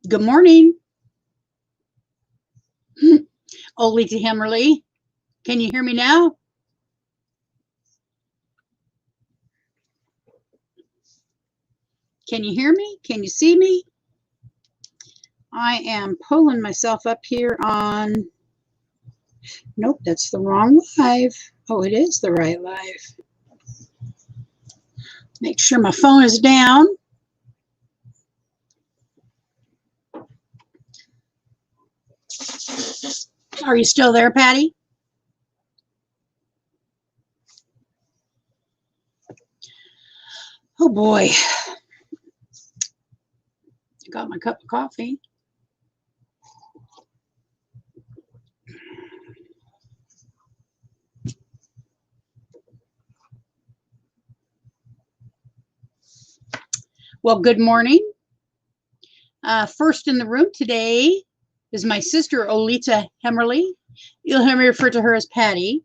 Good morning. Olita Hemmerly. Can you hear me now? Can you hear me? Can you see me? I am pulling myself up here on... Nope, that's the wrong live. Oh, it is the right live. Make sure my phone is down. Are you still there, Patty? Oh boy. I got my cup of coffee. Well, good morning. First in the room today is my sister, Olita Hemmerly. You'll hear me refer to her as Patty.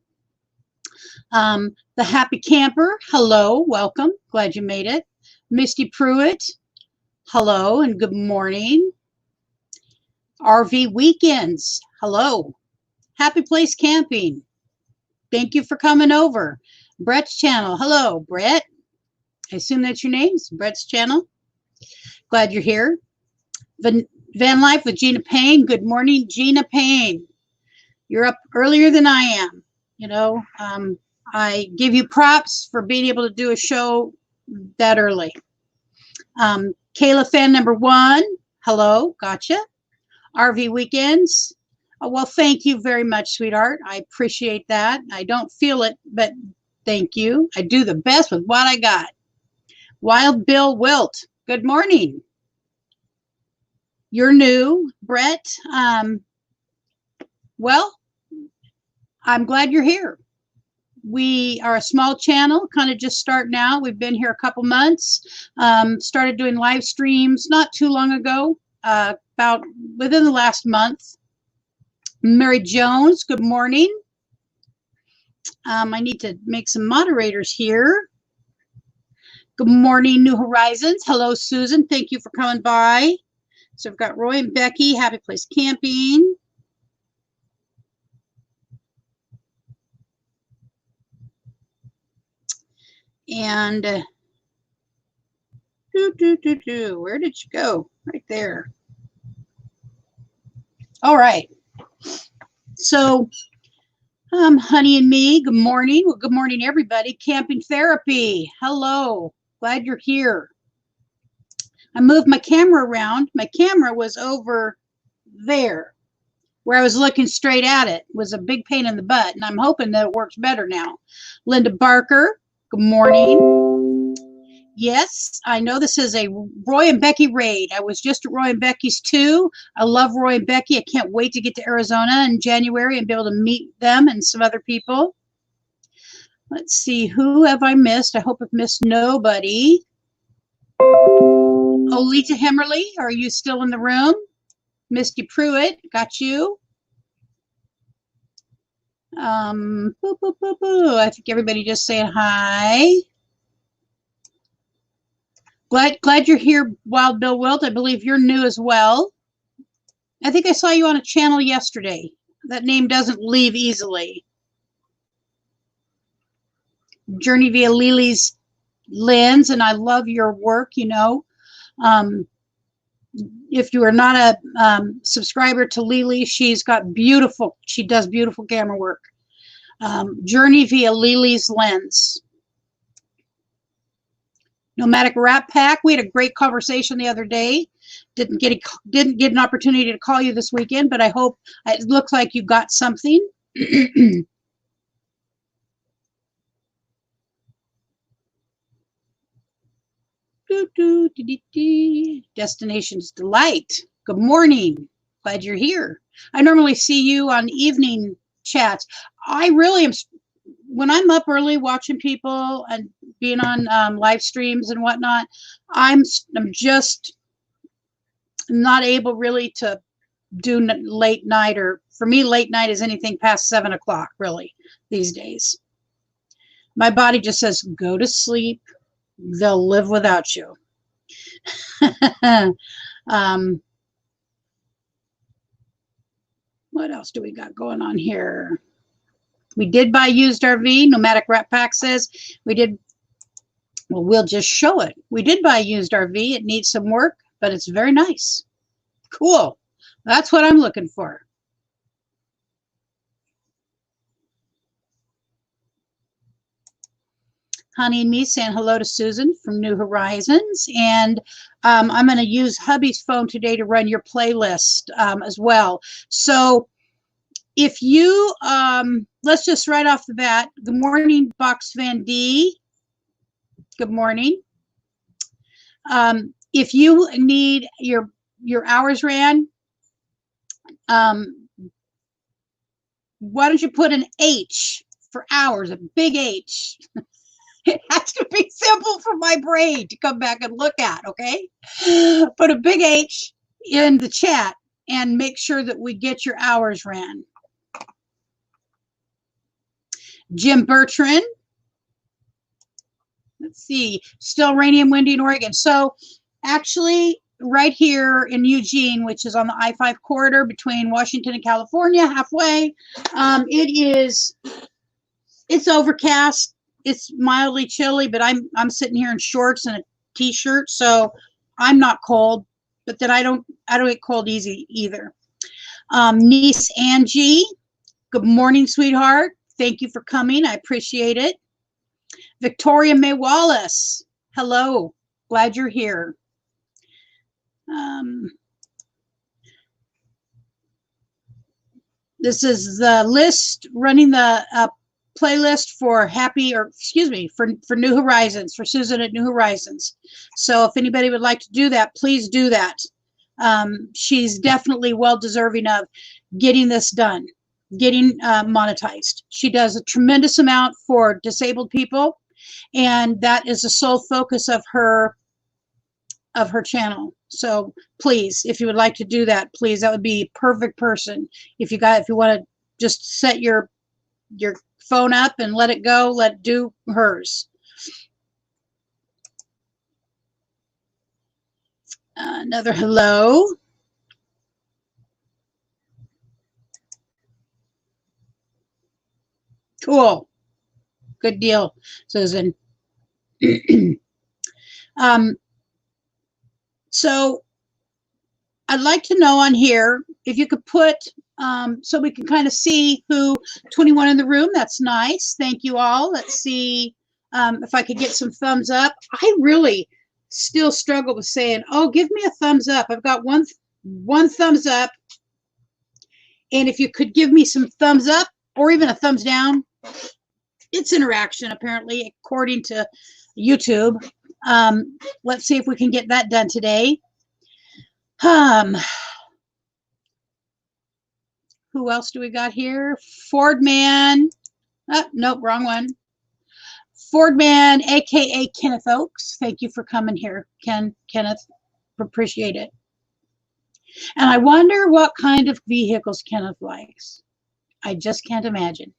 The Happy Camper, hello, welcome. Glad you made it. Misty Pruitt, hello and good morning. RV Weekends, hello. Happy Place Camping, thank you for coming over. Brett's Channel, hello, Brett. I assume that's your name, Brett's Channel. Glad you're here. Van Life with Gina Payne, good morning, Gina Payne. You're up earlier than I am, you know. I give you props for being able to do a show that early. Kayla fan number 1, hello, gotcha. RV Weekends, well, thank you very much, sweetheart. I appreciate that. I don't feel it, but thank you. I do the best with what I got. Wild Bill Wilt, good morning. You're new, Brett. Well, I'm glad you're here. We are a small channel, kind of just starting out. We've been here a couple months. Started doing live streams not too long ago, about within the last month. Mary Jones, good morning. I need to make some moderators here. Good morning, New Horizons. Hello, Susan. Thank you for coming by. So we've got Roy and Becky, Happy Place Camping. And where did you go? Right there. All right. So, Honey and me, good morning. Well, good morning, everybody. Camping Therapy, hello. Glad you're here. I moved my camera around. My camera was over there where I was looking straight at it. It was a big pain in the butt, and I'm hoping that it works better now. Linda Barker, good morning. Yes, I know this is a Roy and Becky raid. I was just at Roy and Becky's too. I love Roy and Becky. I can't wait to get to Arizona in January and be able to meet them and some other people. Let's see, who have I missed? I hope I've missed nobody. Olita Hemmerly, are you still in the room? Misty Pruitt, got you. I think everybody just saying hi. Glad you're here, Wild Bill Wilt. I believe you're new as well. I think I saw you on a channel yesterday. That name doesn't leave easily. Journey via Lily's lens, and I love your work, you know. If you are not a subscriber to Lily, she does beautiful camera work. Journey via Lily's lens. Nomadic Wrap Pack, we had a great conversation the other day. Didn't get an opportunity to call you this weekend, but I hope it looks like you got something. Destinations Delight, good morning. Glad you're here. I normally see you on evening chats. I really am, when I'm up early watching people and being on live streams and whatnot, I'm just not able really to do late night, or for me, late night is anything past 7 o'clock really these days. My body just says, go to sleep. They'll live without you. What else do we got going on here? We did buy used RV. Nomadic Rat Pack says we did. Well, we'll just show it. We did buy a used RV. It needs some work, but it's very nice. Cool. That's what I'm looking for. Honey and me saying hello to Susan from New Horizons. And I'm going to use hubby's phone today to run your playlist as well. So if you, let's just right off the bat, good morning, Box Van D. Good morning. If you need your hours ran, why don't you put an H for hours, a big H. It has to be simple for my brain to come back and look at, okay? Put a big H in the chat and make sure that we get your hours ran. Jim Bertrand. Let's see, still rainy and windy in Oregon. So actually right here in Eugene, which is on the I-5 corridor between Washington and California, halfway, it's overcast. It's mildly chilly, but I'm sitting here in shorts and a t-shirt, so I'm not cold, but then I don't get cold easy either. Niece Angie, good morning, sweetheart. Thank you for coming. I appreciate it. Victoria May Wallace, hello. Glad you're here. This is the list running the playlist for for New Horizons, for Susan at New Horizons. So if anybody would like to do that, please do that. She's definitely well deserving of getting this done, getting monetized. She does a tremendous amount for disabled people, and that is the sole focus of her channel. So please, if you would like to do that, please, that would be a perfect person. If you want to just set your phone up and let it go, let it do hers. Another hello. Cool. Good deal, Susan. So I'd like to know on here if you could put, so we can kind of see who, 21 in the room. That's nice. Thank you all. Let's see if I could get some thumbs up. I really still struggle with saying, oh, give me a thumbs up. I've got one thumbs up. And if you could give me some thumbs up or even a thumbs down, it's interaction, apparently, according to YouTube. Let's see if we can get that done today. Who else do we got here? Fordman. Oh, nope, wrong one. Fordman, aka Kenneth Oakes. Thank you for coming here, Kenneth. Appreciate it. And I wonder what kind of vehicles Kenneth likes. I just can't imagine.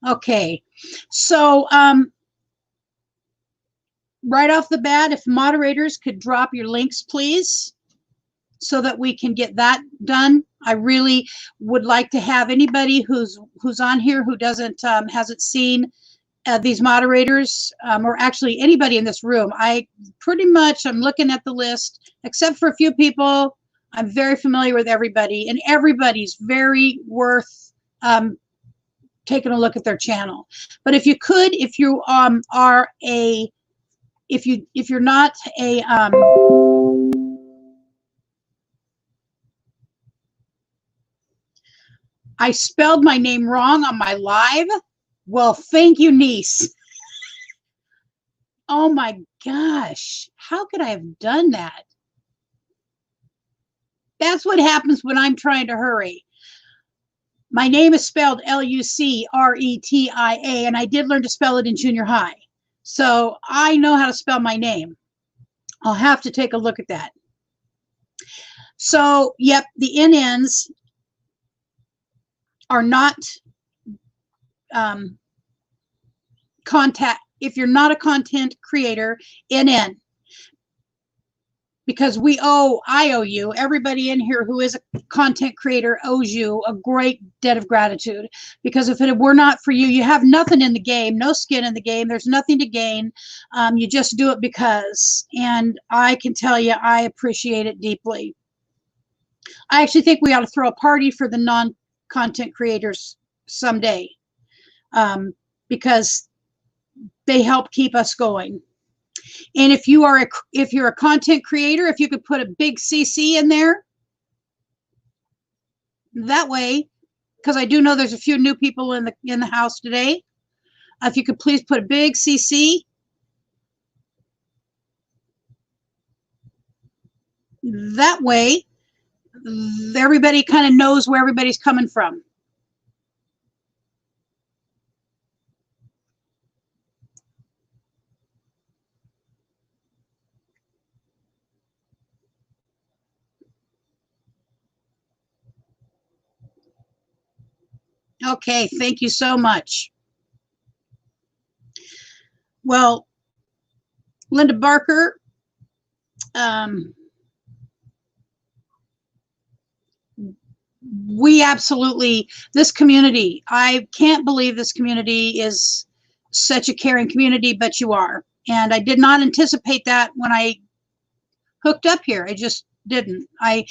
Okay, so right off the bat, if moderators could drop your links, please, so that we can get that done. I really would like to have anybody who's on here who hasn't seen these moderators, or actually anybody in this room. I'm looking at the list, except for a few people. I'm very familiar with everybody, and everybody's very worth taking a look at their channel. But if you could, if you if you're not a I spelled my name wrong on my live. Well, thank you, niece. Oh my gosh, how could I have done that? That's what happens when I'm trying to hurry. My name is spelled Lucretia, and I did learn to spell it in junior high. So I know how to spell my name. I'll have to take a look at that. So, yep, the NNs are not contact. If you're not a content creator, NN. because I owe you, everybody in here who is a content creator owes you a great debt of gratitude, because if it were not for you, you have nothing in the game, no skin in the game. There's nothing to gain. You just do it because, and I can tell you, I appreciate it deeply. I actually think we ought to throw a party for the non-content creators someday, because they help keep us going. And if you're a content creator, if you could put a big CC in there, that way, because I do know there's a few new people in the house today. If you could please put a big CC, that way everybody kind of knows where everybody's coming from. Okay, thank you so much. Well, Linda Barker, we absolutely, this community, I can't believe this community is such a caring community, but you are. And I did not anticipate that when I hooked up here. I just didn't. I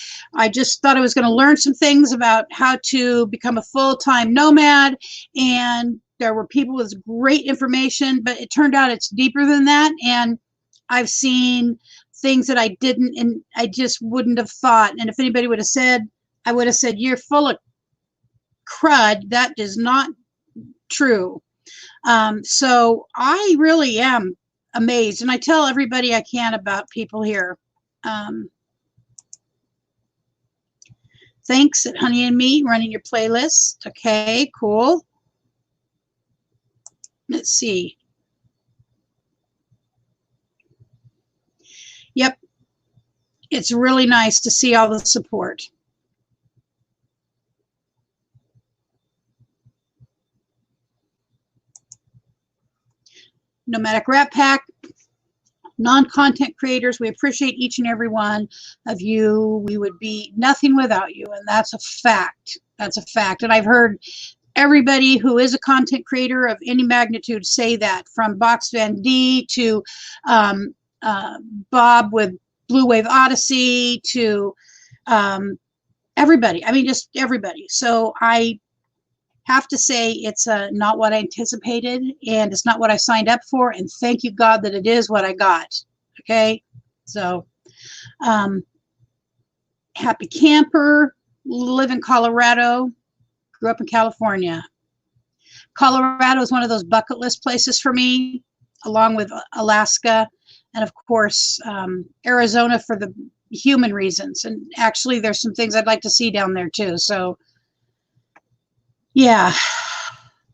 just thought I was going to learn some things about how to become a full-time nomad, and there were people with great information, but it turned out it's deeper than that. And I've seen things that I didn't, and I just wouldn't have thought. And if anybody would have said, I would have said, you're full of crud. That is not true. So I really am amazed, and I tell everybody I can about people here. Thanks at Honey and Me, running your playlist. Okay, cool. Let's see. Yep. It's really nice to see all the support. Nomadic Rat Pack, non-content creators, we appreciate each and every one of you. We would be nothing without you, and that's a fact. That's a fact. And I've heard everybody who is a content creator of any magnitude say that, from Box Van D to Bob with Blue Wave Odyssey to everybody. I mean, just everybody. So I have to say it's not what I anticipated, and it's not what I signed up for, and thank you God that it is what I got. Okay, so happy camper, live in Colorado, grew up in California. Colorado is one of those bucket list places for me, along with Alaska, and of course Arizona for the human reasons. And actually there's some things I'd like to see down there too. So yeah,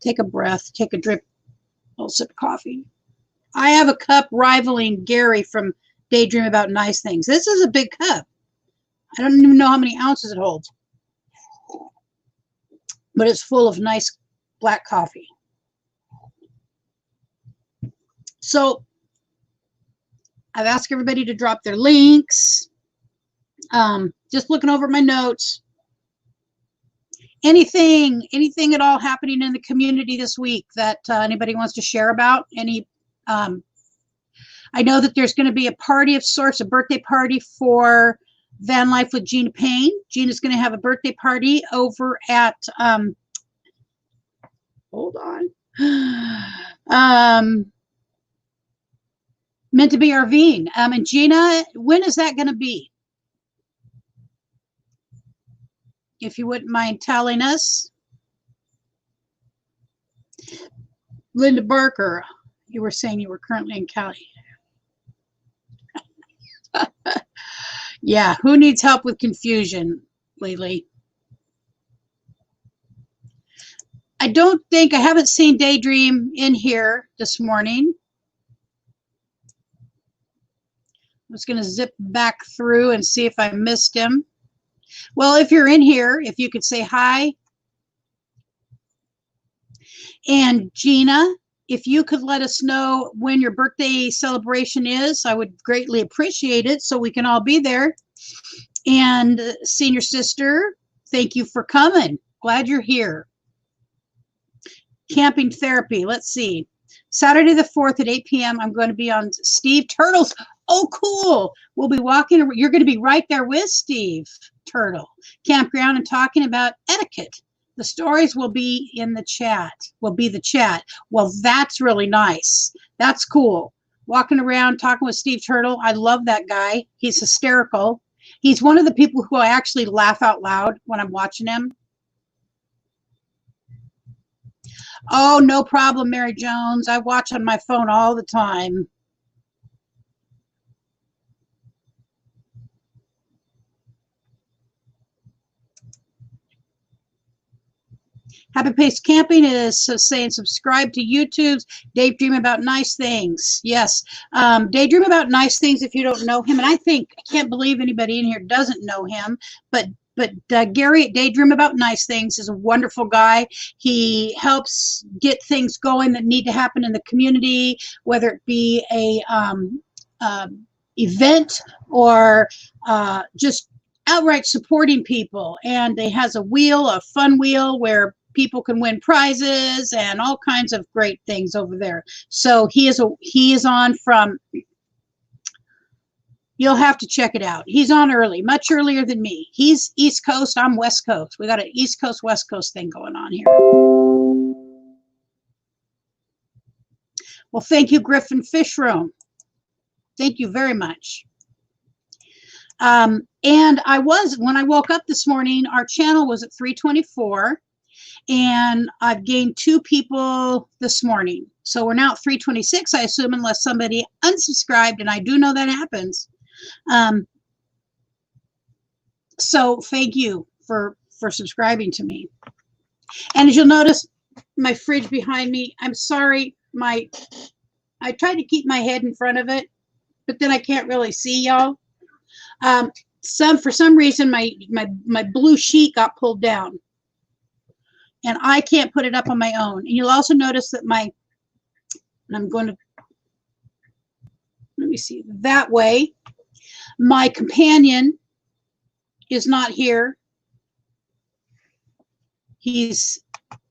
take a breath, take a drip, a little sip of coffee. I have a cup rivaling Gary from Daydream About Nice Things. This is a big cup. I don't even know how many ounces it holds, but it's full of nice black coffee. So I've asked everybody to drop their links. Just looking over my notes. Anything at all happening in the community this week that anybody wants to share about? I know that there's going to be a party of sorts, a birthday party for Van Life with Gina Payne. Gina's going to have a birthday party over at, hold on, Meant to Be RVing. And Gina, when is that going to be? If you wouldn't mind telling us. Linda Barker, you were saying you were currently in Cali. Yeah, who needs help with confusion lately? I haven't seen Daydream in here this morning. I was going to zip back through and see if I missed him. Well, if you're in here, if you could say hi. And Gina, if you could let us know when your birthday celebration is, I would greatly appreciate it so we can all be there. And senior sister, thank you for coming. Glad you're here. Camping therapy. Let's see. Saturday the 4th at 8 p.m. I'm going to be on Steve Turtle's. Oh, cool. We'll be walking. You're going to be right there with Steve Turtle. Campground and talking about etiquette. The stories will be in the chat. Will be the chat. Well, that's really nice. That's cool. Walking around talking with Steve Turtle. I love that guy. He's hysterical. He's one of the people who I actually laugh out loud when I'm watching him. Oh, no problem, Mary Jones. I watch on my phone all the time. Happy Pace Camping is saying subscribe to YouTube's Daydream About Nice Things. Yes, Daydream About Nice Things if you don't know him. And I can't believe anybody in here doesn't know him. But Gary at Daydream About Nice Things is a wonderful guy. He helps get things going that need to happen in the community, whether it be a event or just outright supporting people. And he has a fun wheel where people can win prizes and all kinds of great things over there. So he is on from, you'll have to check it out. He's on early, much earlier than me. He's East Coast, I'm West Coast. We got an East Coast, West Coast thing going on here. Well, thank you, Griffin Fishroom. Thank you very much. And when I woke up this morning, our channel was at 324. And I've gained 2 people this morning. So we're now at 326, I assume, unless somebody unsubscribed, and I do know that happens. So thank you for subscribing to me. And as you'll notice, my fridge behind me, I'm sorry, I tried to keep my head in front of it, but then I can't really see y'all. For some reason, my blue sheet got pulled down. And I can't put it up on my own. And you'll also notice that I'm going to, let me see, that way, my companion is not here. He's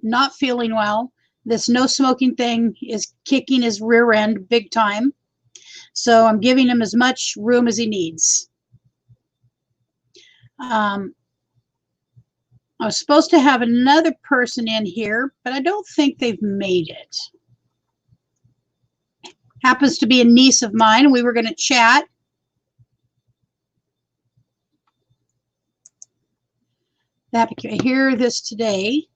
not feeling well. This no smoking thing is kicking his rear end big time. So I'm giving him as much room as he needs. I was supposed to have another person in here, but I don't think they've made it. Happens to be a niece of mine. We were going to chat. I hear this today.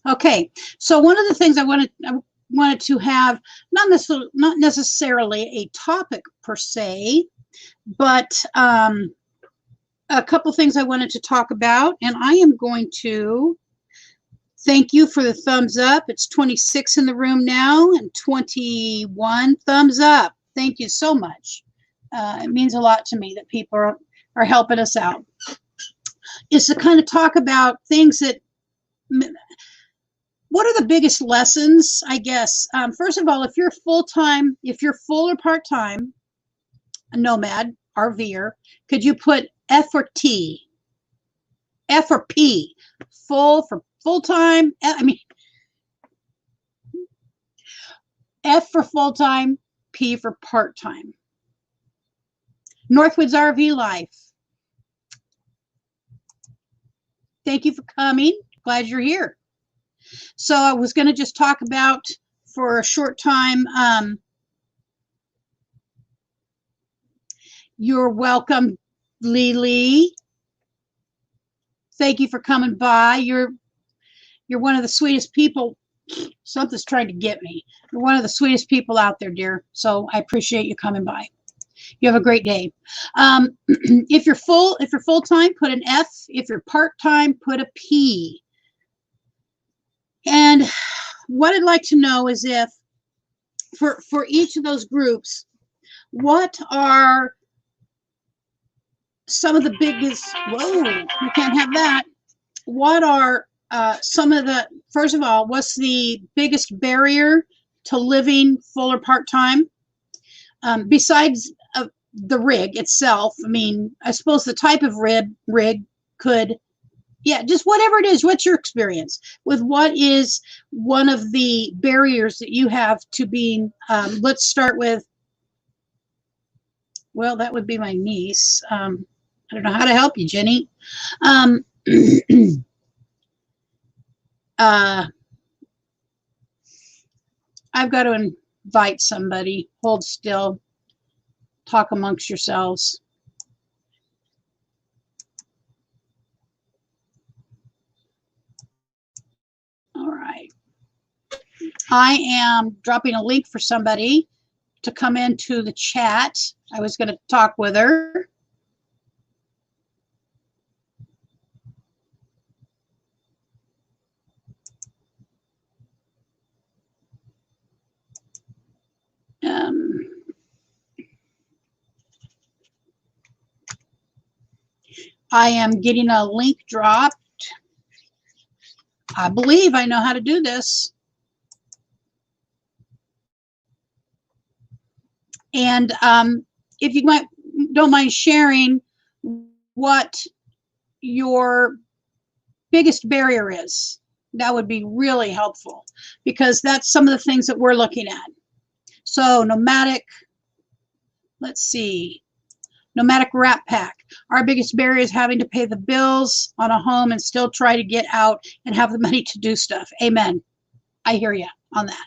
Okay, so one of the things I wanted to have, not necessarily a topic per se, but a couple things I wanted to talk about, and I am going to thank you for the thumbs up. It's 26 in the room now and 21 thumbs up. Thank you so much. It means a lot to me that people are helping us out. Is to kind of talk about things that, what are the biggest lessons, I guess? First of all, if you're full-time, if you're full or part-time, a nomad, RVer, could you put F or T? F or P? Full for full-time? I mean, F for full-time, P for part-time. Northwoods RV Life. Thank you for coming. Glad you're here. So I was going to just talk about for a short time. You're welcome, Lily. Thank you for coming by. You're one of the sweetest people. Something's trying to get me. You're one of the sweetest people out there, dear. So I appreciate you coming by. You have a great day. If you're full-time, put an F. If you're part-time, put a P. And what I'd like to know is if, for each of those groups, what are some of the biggest, whoa, we can't have that. What are some of the, first of all, what's the biggest barrier to living full or part-time? Besides the rig itself, I mean, I suppose the type of rig could, yeah, just whatever it is. What's your experience with what is one of the barriers that you have to being, let's start with, well, that would be my niece. I don't know how to help you, Jenny. I've got to invite somebody. Hold still. Talk amongst yourselves. All right. I am dropping a link for somebody to come into the chat. I was going to talk with her. I am getting a link dropped. I believe I know how to do this. And if you don't mind sharing what your biggest barrier is, that would be really helpful, because that's some of the things that we're looking at. So nomadic, let's see, nomadic wrap pack. Our biggest barrier is having to pay the bills on a home and still try to get out and have the money to do stuff. Amen. I hear you on that.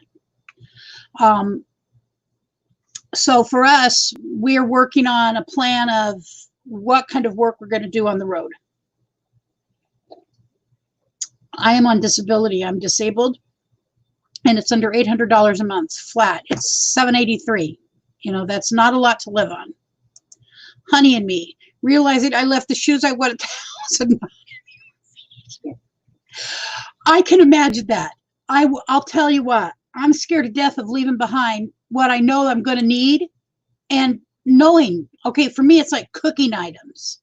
So for us, we're working on a plan of what kind of work we're going to do on the road. I am on disability. I'm disabled, and it's under $800 a month flat. It's $783. You know, that's not a lot to live on. Honey and me, realizing I left the shoes I wanted $1,000. I can imagine that. I'll tell you what, I'm scared to death of leaving behind what I know I'm going to need, and knowing, okay, for me, it's like cooking items,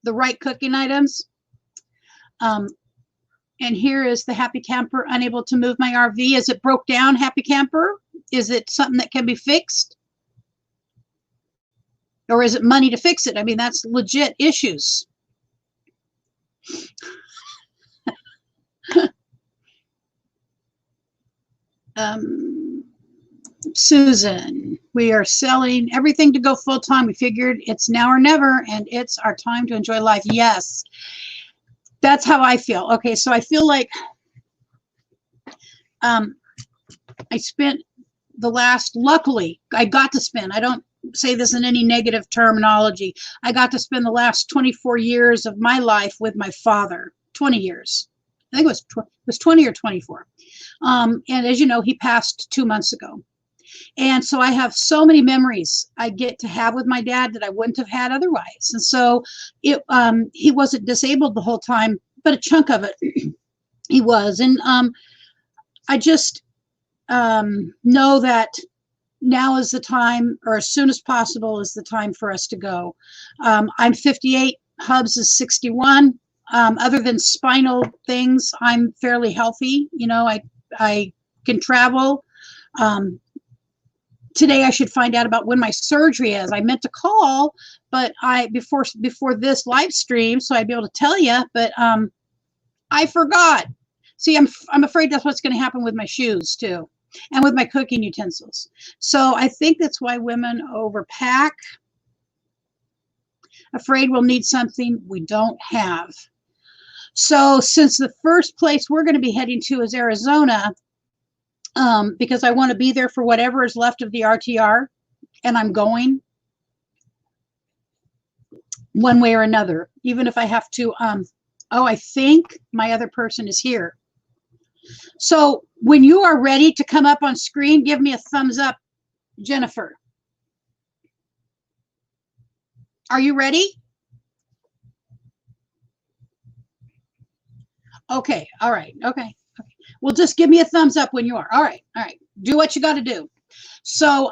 the right cooking items. And here is the Happy Camper, unable to move my RV. Is it broke down, Happy Camper? Is it something that can be fixed? Or is it money to fix it? I mean, that's legit issues. Susan, we are selling everything to go full time. We figured it's now or never, and it's our time to enjoy life. Yes, that's how I feel. Okay, so I feel like I spent the last, luckily, I got to spend, I don't say this in any negative terminology, I got to spend the last 24 years of my life with my father. 20 years. I think it was 20 or 24. And as you know, he passed 2 months ago. And so I have so many memories I get to have with my dad that I wouldn't have had otherwise. And so he wasn't disabled the whole time, but a chunk of it he was. And I just know that now is the time, or as soon as possible is the time for us to go. I'm 58, Hubs is 61. Other than spinal things, I'm fairly healthy. You know, I can travel. Today I should find out about when my surgery is. I meant to call, but before this live stream, so I'd be able to tell you, but I forgot. See, I'm afraid that's what's going to happen with my shoes too, and with my cooking utensils. So I think that's why women overpack, afraid we'll need something we don't have. So since the first place we're going to be heading to is Arizona, because I want to be there for whatever is left of the RTR, and I'm going one way or another, even if I have to. Oh, I think my other person is here. So when you are ready to come up on screen, give me a thumbs up, Jennifer. Are you ready? Okay. All right. Okay. Well, just give me a thumbs up when you are. All right. All right. Do what you got to do. So,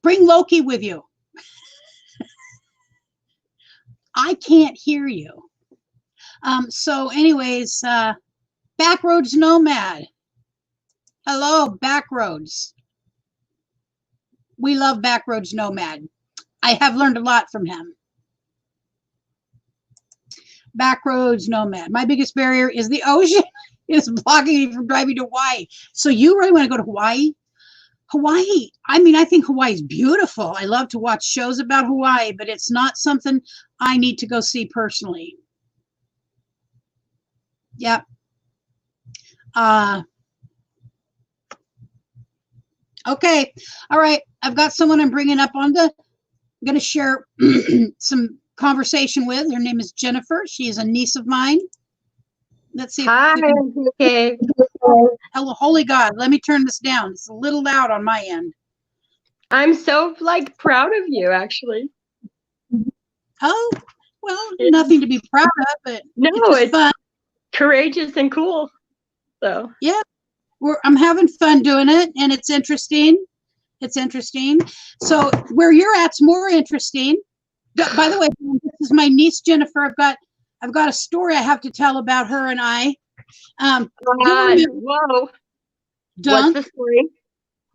Bring Loki with you. I can't hear you. So anyways, Backroads Nomad. Hello, Backroads. We love Backroads Nomad. I have learned a lot from him. Backroads Nomad. My biggest barrier is the ocean. It's blocking me from driving to Hawaii. So you really want to go to Hawaii? Hawaii. I mean, I think Hawaii is beautiful. I love to watch shows about Hawaii, but it's not something I need to go see personally. Yep. Okay. All right. I've got someone I'm bringing up on I'm going to share some conversation with. Her name is Jennifer. She is a niece of mine. Let's see. Hi. Okay. Hello, holy God. Let me turn this down. It's a little loud on my end. I'm so proud of you, actually. Oh, well, nothing to be proud of, but no, it's fun. Courageous and cool. So yeah, I'm having fun doing it, and it's interesting. It's interesting. So where you're at's more interesting. By the way, this is my niece Jennifer. I've got a story I have to tell about her and I. Whoa. Dunk. What's the story?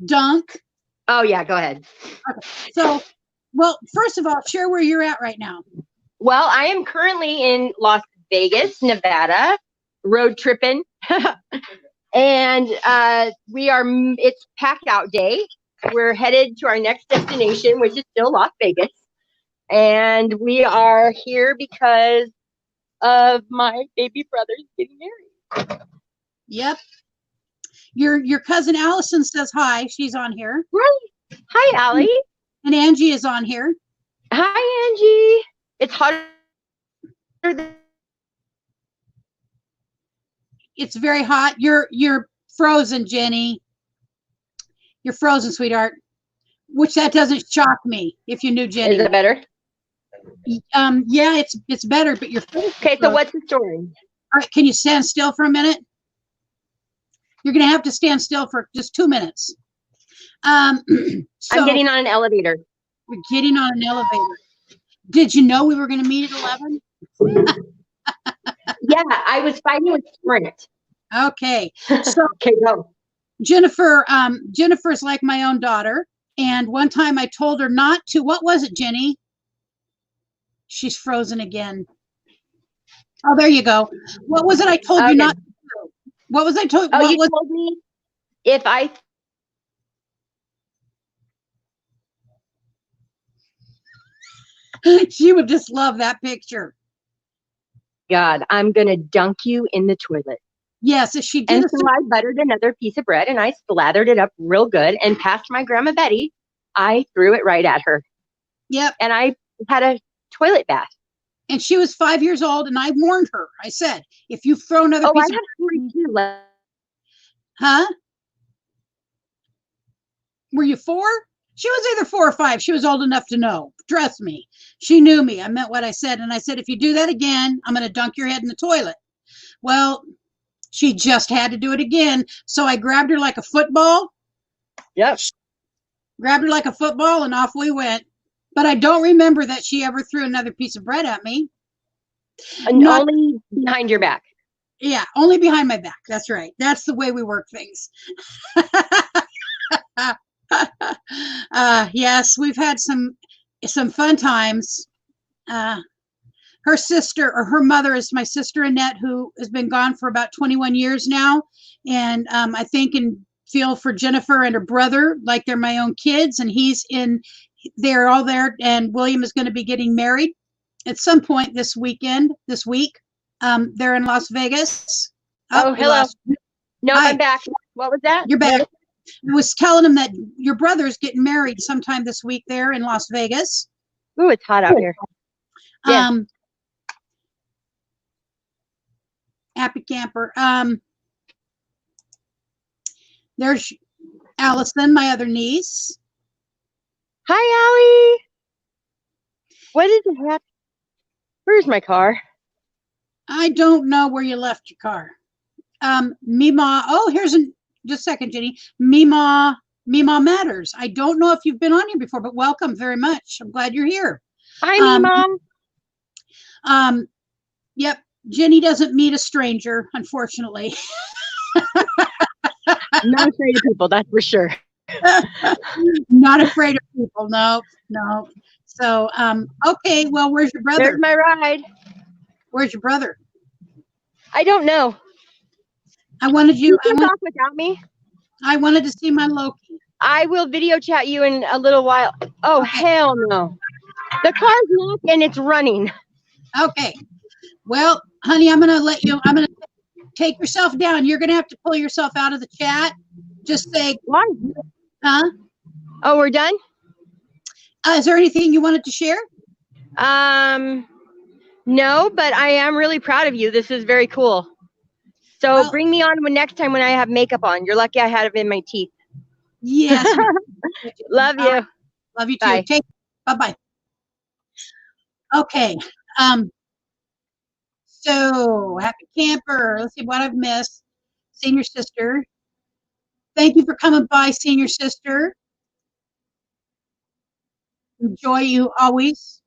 Dunk. Oh yeah, go ahead. Okay. So, well, first of all, share where you're at right now. Well, I am currently in Las Vegas, Nevada, road tripping. And it's packed out day. We're headed to our next destination, which is still Las Vegas. And we are here because of my baby brother's getting married. Yep. Your cousin Allison says hi. She's on here. Right. Hi, Allie. And Angie is on here. Hi, Angie. It's hotter than... It's very hot. You're frozen, Jenny. You're frozen, sweetheart. Which that doesn't shock me if you knew Jenny. Is it better? Yeah, it's better, but you're frozen. Okay, so what's the story? All right, can you stand still for a minute? You're gonna have to stand still for just 2 minutes. So I'm getting on an elevator. We're getting on an elevator. Did you know we were gonna meet at 11? Yeah, I was fighting with Sprint. Okay. So okay, go. Jennifer's like my own daughter. And one time I told her not to. What was it, Jenny? She's frozen again. Oh, there you go. What was it I told you not to do? What was I told? Oh, you told me if I... She would just love that picture. God, I'm going to dunk you in the toilet. Yes, she did. And so I buttered another piece of bread and I slathered it up real good and past my Grandma Betty, I threw it right at her. Yep. And I had a toilet bath. And she was 5 years old and I warned her. I said, if you throw another piece I have 42. Huh? Were you 4? She was either 4 or 5. She was old enough to know. Trust me. She knew me. I meant what I said. And I said, if you do that again, I'm going to dunk your head in the toilet. Well, she just had to do it again. So I grabbed her like a football. Yep. Grabbed her like a football and off we went. But I don't remember that she ever threw another piece of bread at me. And only behind your back. Yeah, only behind my back. That's right. That's the way we work things. Yes, we've had some fun times. Her sister or her mother is my sister Annette, who has been gone for about 21 years now. And I think and feel for Jennifer and her brother like they're my own kids. And they're all there. And William is going to be getting married at some point this week. They're in Las Vegas. Oh, hello. No, I'm back. What was that? You're back. I was telling him that your brother's getting married sometime this week there in Las Vegas. Ooh, it's hot out here. Yeah. Happy camper. There's Allison, my other niece. Hi, Allie. What is it happen? Where's my car? I don't know where you left your car. Mima. Oh, just a second, Jenny. Mima Mima Matters. I don't know if you've been on here before, but welcome very much. I'm glad you're here. Hi, Um, Mom. um, yep, Jenny doesn't meet a stranger, unfortunately. Not afraid of people, that's for sure. Not afraid of people. No, no. So, okay. Well, where's your There's brother? my ride. Where's your brother? I don't know. I wanted You you. can talk without me. I wanted to see my Loki. I will video chat you in a little while. Oh, Okay. hell no. The car's locked and it's running. Okay. Well, honey, I'm gonna let you. I'm gonna take yourself down. You're gonna have to pull yourself out of the chat. Just say, Why? huh? Oh, we're done? Is there anything you wanted to share? No, but I am really proud of you. This is very cool. So Well, bring me on when next time when I have makeup on. You're lucky I had it in my teeth. yes. Love you. Love you too. Bye. Bye-bye. Okay. Um, so happy camper. Let's see what I've missed. Senior sister. Thank you for coming by, senior sister. Enjoy you always.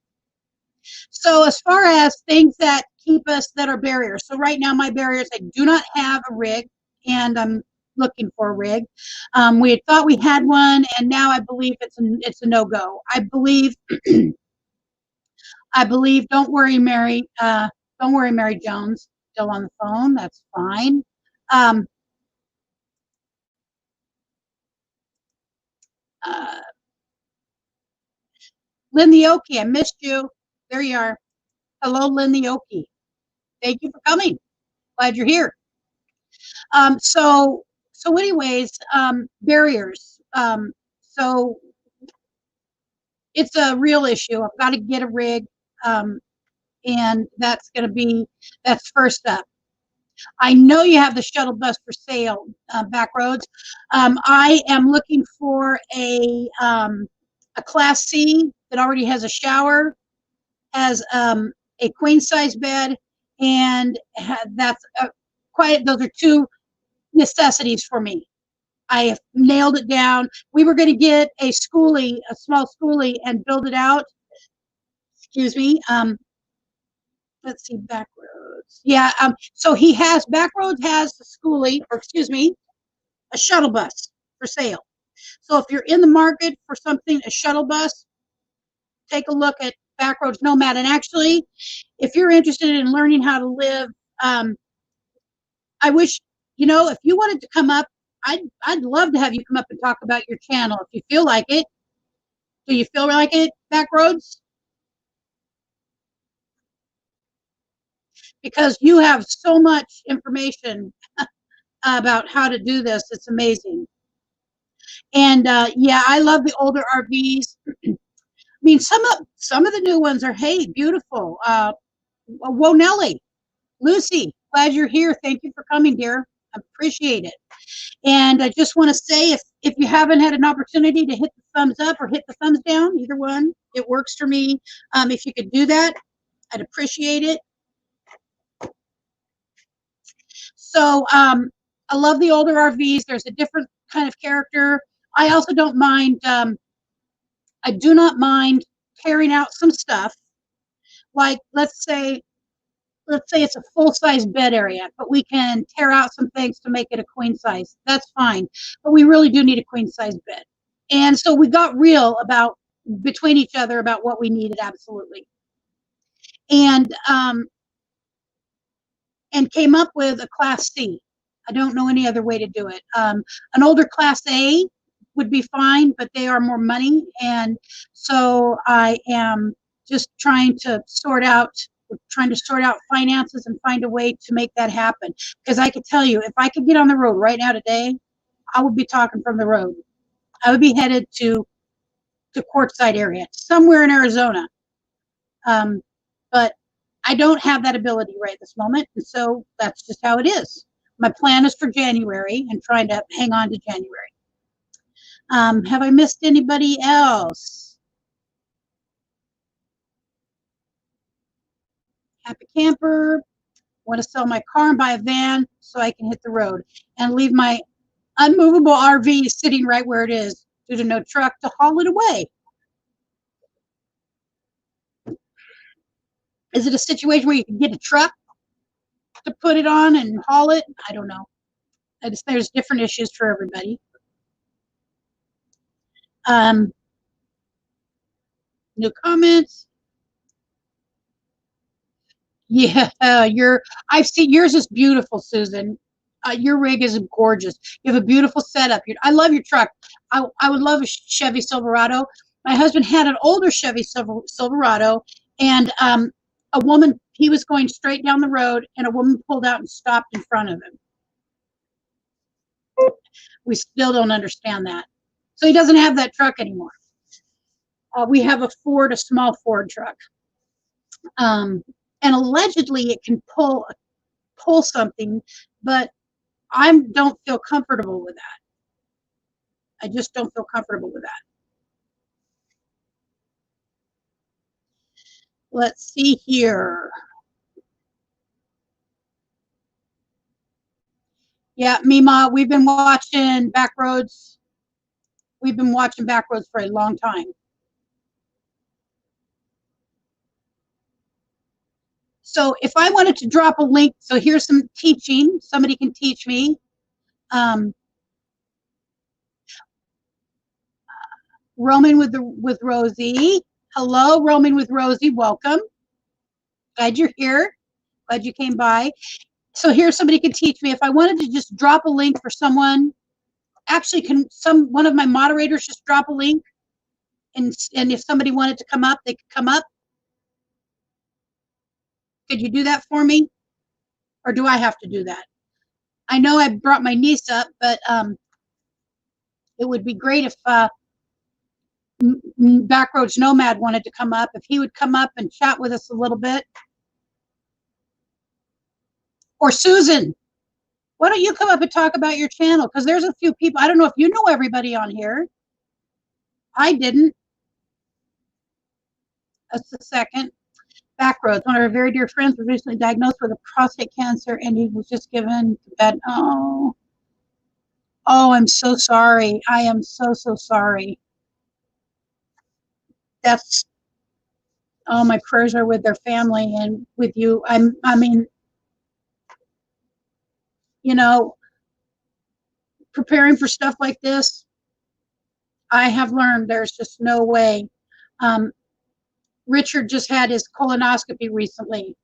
So as far as things that keep us that are barriers. So right now my barriers, I do not have a rig and I'm looking for a rig. We had thought we had one and now I believe it's a no-go. I believe, don't worry, Mary. Don't worry, Mary Jones. Still on the phone. That's fine. Um, uh, Lynn the Okie, I missed you. There you are. Hello, Lynn the Okie. Thank you for coming. Glad you're here. So anyways, barriers. So it's a real issue. I've got to get a rig, and that's first up. I know you have the shuttle bus for sale, back roads. I am looking for a Class C that already has a shower, has a queen size bed, and that's those are two necessities for me. I have nailed it down. We were going to get a small schoolie, and build it out. Excuse me. Let's see, Backroads. Yeah. So Backroads has a schoolie, or excuse me, a shuttle bus for sale. So if you're in the market for something, a shuttle bus, take a look at Backroads Nomad. And actually, if you're interested in learning how to live, I wish, if you wanted to come up, I'd love to have you come up and talk about your channel if you feel like it. Do you feel like it, Backroads? Because you have so much information about how to do this. It's amazing. And yeah, I love the older RVs. I mean, some of the new ones are, hey, beautiful. Wonelli, Lucy, glad you're here. Thank you for coming, dear. I appreciate it. And I just want to say, if you haven't had an opportunity to hit the thumbs up or hit the thumbs down, either one, it works for me. If you could do that, I'd appreciate it. So I love the older RVs. There's a different kind of character. I also don't mind. I do not mind tearing out some stuff. Like let's say it's a full size bed area, but we can tear out some things to make it a queen size. That's fine. But we really do need a queen size bed. And so we got real about between each other about what we needed absolutely. And came up with a Class C. I don't know any other way to do it. An older Class A would be fine, but they are more money. And so I am just trying to sort out finances and find a way to make that happen. Because I could tell you, if I could get on the road right now today, I would be talking from the road. I would be headed to Quartzsite area, somewhere in Arizona. But I don't have that ability right this moment, and so that's just how it is. My plan is for January and trying to hang on to January. Have I missed anybody else? Happy camper. Want to sell my car and buy a van so I can hit the road and leave my Unmovable RV is sitting right where it is due to no truck to haul it away. Is it a situation where you can get a truck to put it on and haul it? I don't know. There's different issues for everybody. New comments. Yeah, I've seen yours is beautiful, Susan. Your rig is gorgeous. You have a beautiful setup. I love your truck. I would love a Chevy Silverado. My husband had an older Chevy Silverado, and a woman, he was going straight down the road, and a woman pulled out and stopped in front of him. We still don't understand that. So he doesn't have that truck anymore. We have a small Ford truck. And allegedly it can pull something, but I don't feel comfortable with that. I just don't feel comfortable with that. Let's see here. Yeah, Mima, we've been watching Backroads. We've been watching Backroads for a long time. So if I wanted to drop a link, so here's some teaching. Somebody can teach me. Roman with Rosie. Hello, Roman with Rosie. Welcome. Glad you're here. Glad you came by. So here somebody can teach me. If I wanted to just drop a link for someone, actually can one of my moderators just drop a link, and if somebody wanted to come up, they could come up? Could you do that for me? Or do I have to do that? I know I brought my niece up, but it would be great if Backroads Nomad wanted to come up, if he would come up and chat with us a little bit. Or Susan, why don't you come up and talk about your channel? Because there's a few people. I don't know if you know everybody on here. I didn't. Just a second. Backroads. One of our very dear friends was recently diagnosed with a prostate cancer, and he was just given to bed. Oh, I'm so sorry. I am so sorry. That's, oh, my prayers are with their family and with you. I mean, you know, preparing for stuff like this, I have learned there's just no way. Richard just had his colonoscopy recently,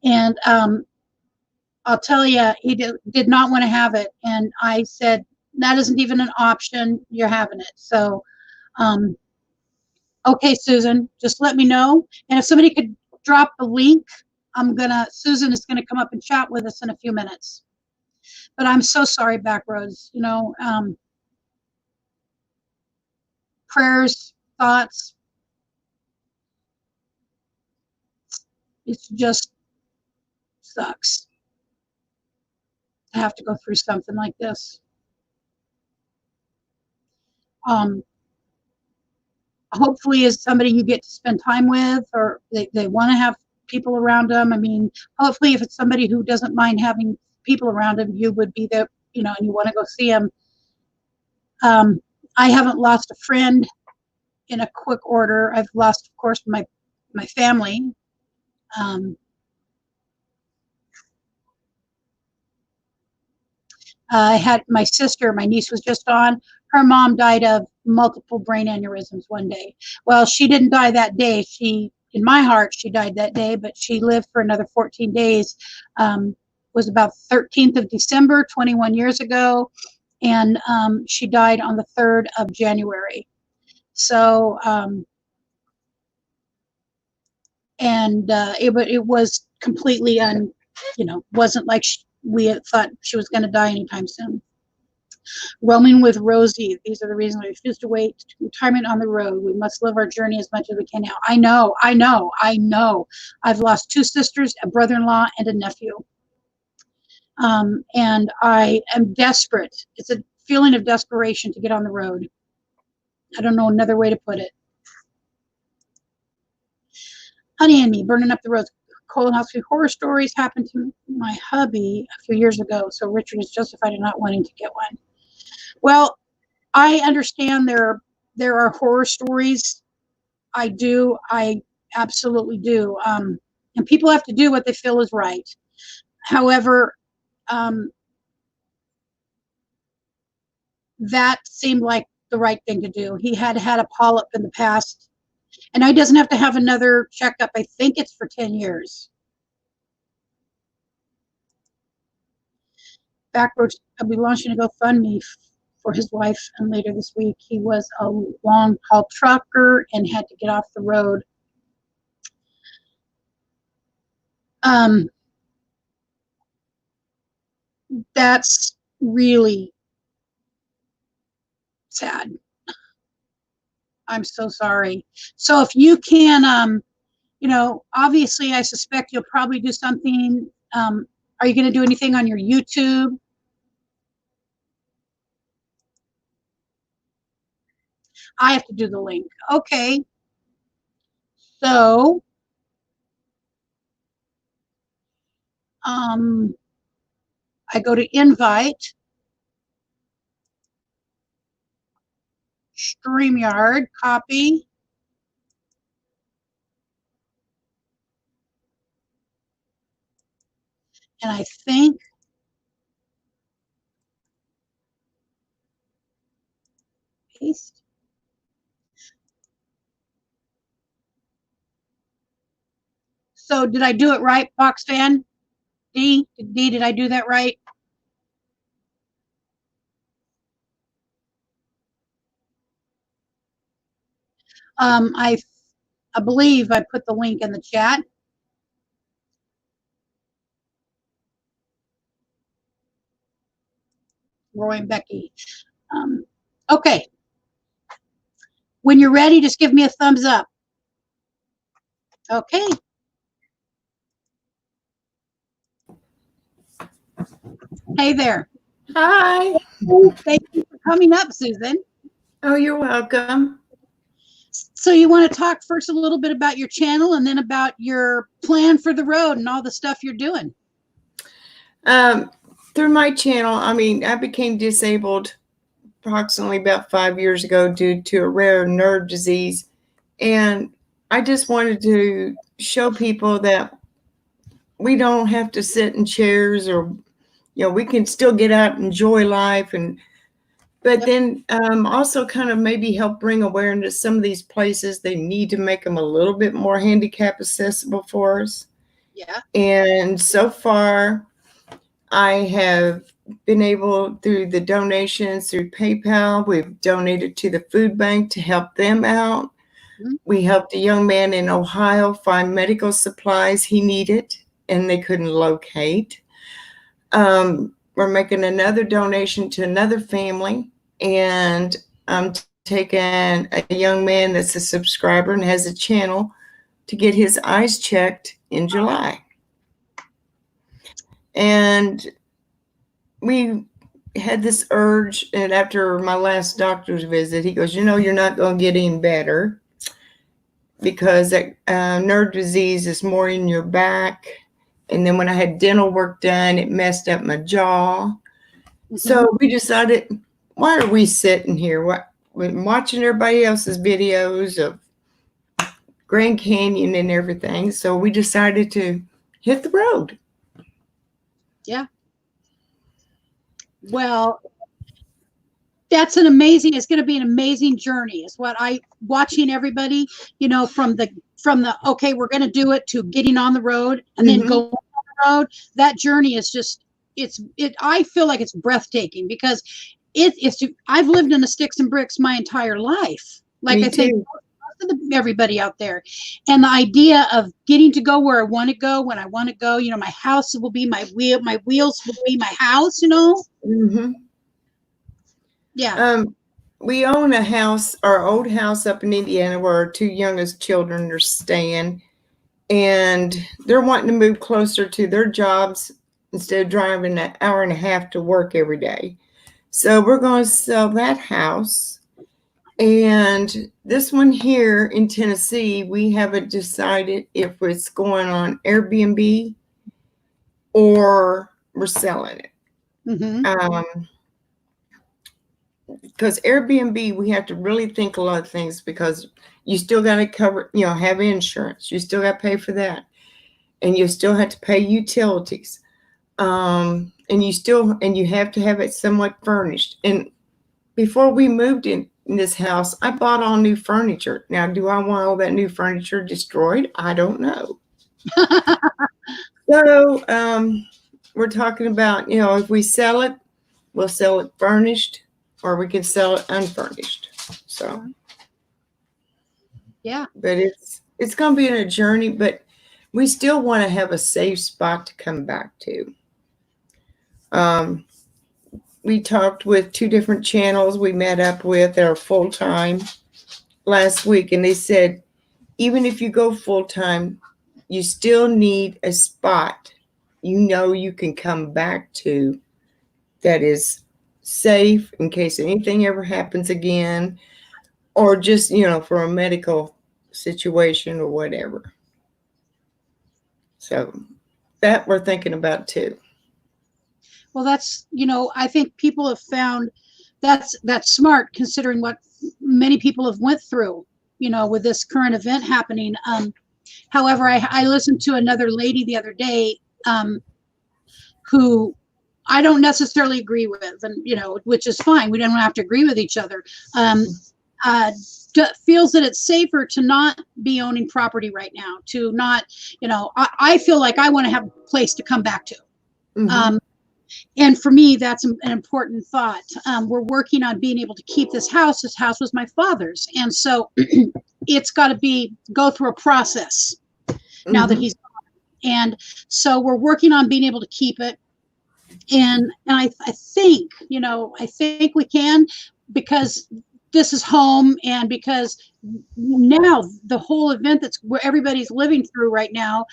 and I'll tell you, he did not want to have it. And I said, that isn't even an option. You're having it. So, okay, Susan, just let me know. And if somebody could drop the link, Susan is gonna come up and chat with us in a few minutes. But I'm so sorry, Backroads. You know, prayers, thoughts. It just sucks to have to go through something like this. Hopefully is somebody you get to spend time with, or they want to have people around them. I mean, hopefully if it's somebody who doesn't mind having people around them, you would be there, you know, and you want to go see them. I haven't lost a friend in a quick order. I've lost, of course, my family. I had my sister, my niece was just on. Her mom died of multiple brain aneurysms one day. Well, she didn't die that day. In my heart, she died that day, but she lived for another 14 days. Was about 13th of December, 21 years ago, and she died on the 3rd of January. So, it was completely wasn't like we had thought she was going to die anytime soon. Roaming with Rosie. These are the reasons we refuse to wait to retirement on the road. We must live our journey as much as we can now. I know. I've lost 2 sisters, a brother-in-law, and a nephew. And I am desperate. It's a feeling of desperation to get on the road. I don't know another way to put it. Honey and Me, Burning Up the Roads. Colonoscopy horror stories happened to my hubby a few years ago, so Richard is justified in not wanting to get one. Well, I understand there are horror stories. I do. I absolutely do. And people have to do what they feel is right. However, um, that seemed like the right thing to do. He had had a polyp in the past, and he doesn't have to have another checkup. I think it's for 10 years. Backroads, I'll be launching a GoFundMe for his wife, and later this week he was a long haul trucker and had to get off the road. Um, that's really sad. I'm so sorry. So if you can, obviously I suspect you'll probably do something. Are you going to do anything on your YouTube? I have to do the link. Okay. So, I go to invite, StreamYard, copy. And I think paste. So did I do it right, Box Fan? D, did I do that right? I believe I put the link in the chat. Roy and Becky. Okay. When you're ready, just give me a thumbs up. Okay. Hey there. Hi. Thank you for coming up, Susan. Oh, you're welcome. So you want to talk first a little bit about your channel and then about your plan for the road and all the stuff you're doing? Through my channel, I became disabled approximately about 5 years ago due to a rare nerve disease. And I just wanted to show people that we don't have to sit in chairs, or, we can still get out and enjoy life. But then also kind of maybe help bring awareness to some of these places. They need to make them a little bit more handicap accessible for us. Yeah. And so far, I have been able, through the donations through PayPal, we've donated to the food bank to help them out. Mm-hmm. We helped a young man in Ohio find medical supplies he needed and they couldn't locate. We're making another donation to another family, and I'm taking a young man that's a subscriber and has a channel to get his eyes checked in July. And we had this urge, and after my last doctor's visit, he goes, you're not going to get any better because that nerve disease is more in your back. And then when I had dental work done, it messed up my jaw. Mm-hmm. So we decided, why are we sitting here watching everybody else's videos of Grand Canyon and everything? So we decided to hit the road. Yeah. Well, it's going to be an amazing journey is what watching everybody, from the, okay, we're going to do it, to getting on the road and then going on the road. That journey is just, I feel like it's breathtaking because I've lived in the sticks and bricks my entire life. Like I think everybody out there, and the idea of getting to go where I want to go, when I want to go, my house will be my wheels will be my house, Mm-hmm. Yeah. We own a house, our old house up in Indiana, where our two youngest children are staying, and they're wanting to move closer to their jobs instead of driving an hour and a half to work every day. So we're going to sell that house. And this one here in Tennessee, we haven't decided if it's going on Airbnb or we're selling it. Mm-hmm. because Airbnb, we have to really think a lot of things, because you still got to cover, have insurance. You still got to pay for that. And you still have to pay utilities. And you have to have it somewhat furnished. And before we moved in this house, I bought all new furniture. Now, do I want all that new furniture destroyed? I don't know. So we're talking about, if we sell it, we'll sell it furnished, or we can sell it unfurnished. So, yeah. But it's going to be a journey, but we still want to have a safe spot to come back to. We talked with 2 different channels we met up with that are full-time last week, and they said, even if you go full-time, you still need a spot you can come back to that is safe in case anything ever happens again, or just, for a medical situation or whatever. So that we're thinking about too. Well, that's, I think people have found that's smart, considering what many people have went through, with this current event happening. However, I listened to another lady the other day, who I don't necessarily agree with, and, which is fine. We don't have to agree with each other. Feels that it's safer to not be owning property right now, to not, I feel like I want to have a place to come back to. Mm-hmm. And for me, that's an important thought. We're working on being able to keep this house. This house was my father's. And so it's got to go through a process now that he's gone. And so we're working on being able to keep it. And I think, I think we can, because this is home, and because now the whole event where everybody's living through right now,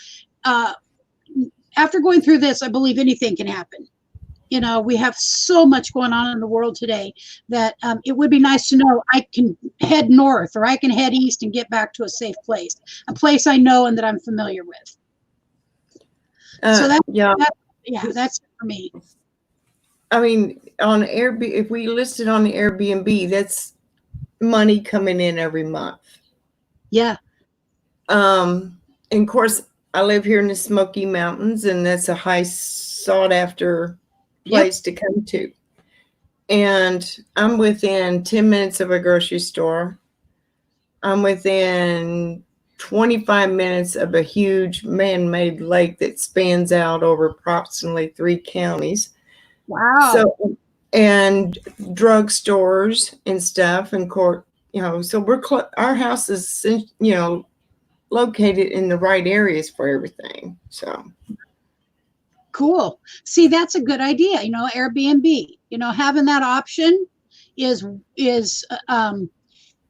after going through this, I believe anything can happen. We have so much going on in the world today that it would be nice to know I can head north, or I can head east and get back to a safe place, a place I know and that I'm familiar with. So that's it for me. I mean, on Airbnb, if we listed on the Airbnb, that's money coming in every month. Yeah. And of course, I live here in the Smoky Mountains, and that's a high sought after place to come to. And I'm within 10 minutes of a grocery store. I'm within 25 minutes of a huge man-made lake that spans out over approximately 3 counties. Wow. So, and drugstores and stuff, and so our house is, located in the right areas for everything. So cool. See, that's a good idea. Airbnb, having that option is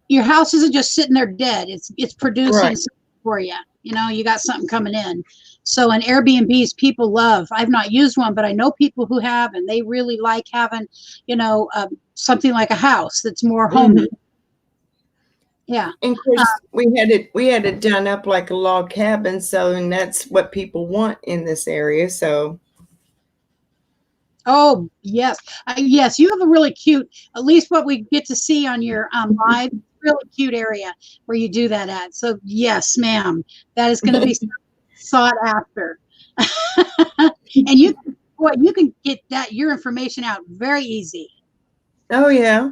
your house isn't just sitting there dead. It's producing something for you. You got something coming in. So, and Airbnbs people love. I've not used one, but I know people who have, and they really like having, something like a house that's more homey. Mm-hmm. Yeah. And of course, we had it done up like a log cabin, and that's what people want in this area. So. Oh, yes. Yes, you have a really cute, at least what we get to see on your live, really cute area where you do that at. So yes, ma'am, that is going to be sought after. And you can get your information out very easy. Oh, yeah.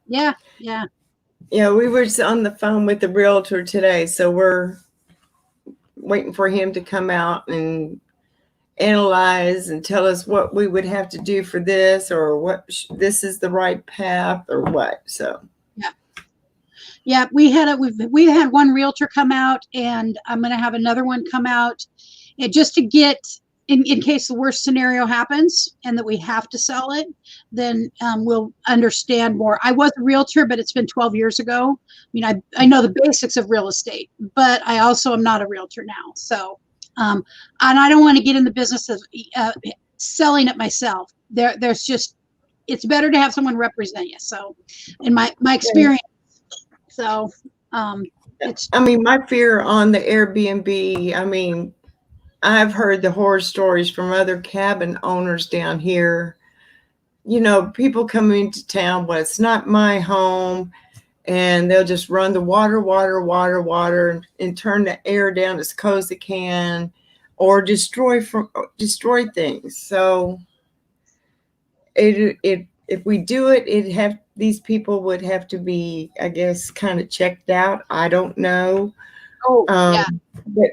Yeah, yeah. Yeah, we were on the phone with the realtor today, so we're waiting for him to come out and analyze and tell us what we would have to do for this, or what this is the right path, or what. So yeah, we've had one realtor come out, and I'm going to have another one come out, just to get in case the worst scenario happens and that we have to sell it, then we'll understand more. I was a realtor, but it's been 12 years ago. I mean, I know the basics of real estate, but I also am not a realtor now. So, and I don't want to get in the business of selling it myself. There's just, it's better to have someone represent you. So, in my experience, so it's. I mean, my fear on the Airbnb, I mean, I've heard the horror stories from other cabin owners down here people come into town, well, it's not my home, and they'll just run the water, and turn the air down as cold as they can, or destroy things. So if we do it, these people would have to be, I guess, kind of checked out. I don't know. Oh, yeah. But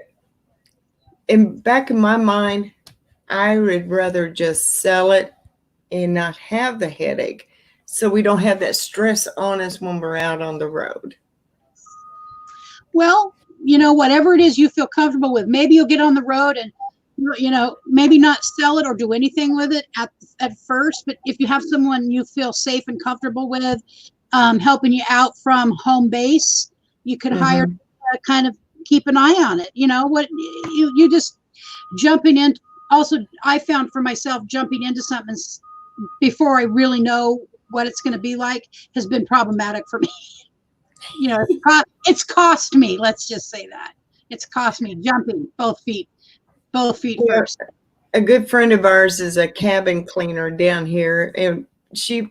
back in my mind, I would rather just sell it and not have the headache, so we don't have that stress on us when we're out on the road. Well, whatever it is you feel comfortable with, maybe you'll get on the road and, maybe not sell it or do anything with it at first. But if you have someone you feel safe and comfortable with, helping you out from home base, you could hire kind of keep an eye on it. What you just jumping in. Also, I found for myself jumping into something before I really know what it's going to be like has been problematic for me. It's cost me. Let's just say that it's cost me jumping both feet first. A good friend of ours is a cabin cleaner down here, and